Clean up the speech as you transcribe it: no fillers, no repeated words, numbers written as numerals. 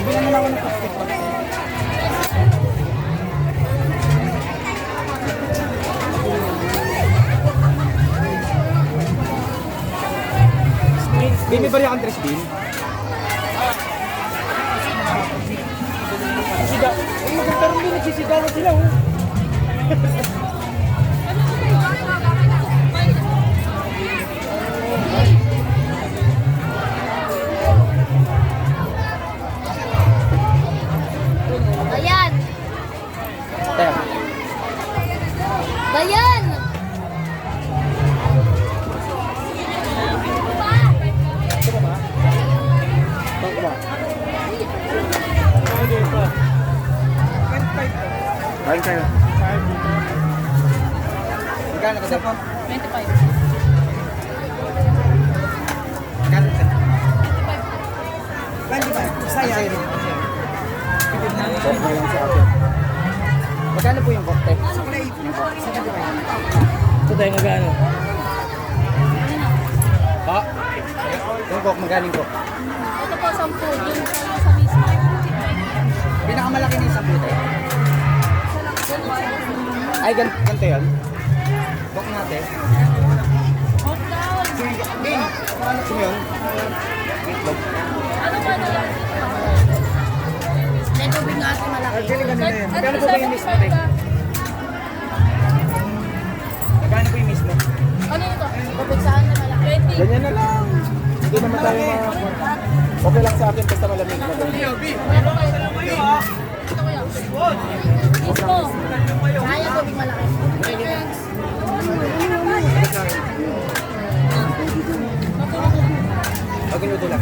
Bilang naman ako ng plastic. Bin, may bari akong tres bin. Sisigaw. Ang maganda rin din, nagsisigawan sila. Bayan! Teka. Bayan! Kain kayo. Magkano ka po? 25. Magkano ka? 25. Saya. Magkano po yung cocktail? Ito tayo magkano? Ha? Yung coke, magkano yung coke? Ito po, 10. Yung sa mismo. Pinakamalaki na yung sabuti. Ay, ganito yun? Coke natin. Hold down. Bin, ano yun? Meatloaf. Ano ba na lang? May tubig nga ate malaki. Magkano po ba yung mismo? Magkano po yung mismo? Ano ito? Tubig saan na malaki? 20. Ganyan na lang. Hindi naman tayo mga... Okay lang sa akin basta malamig na ganyan. Meron kayo. Ito kuya. Mismo. Kaya tubig malaki. Pag inudo lang.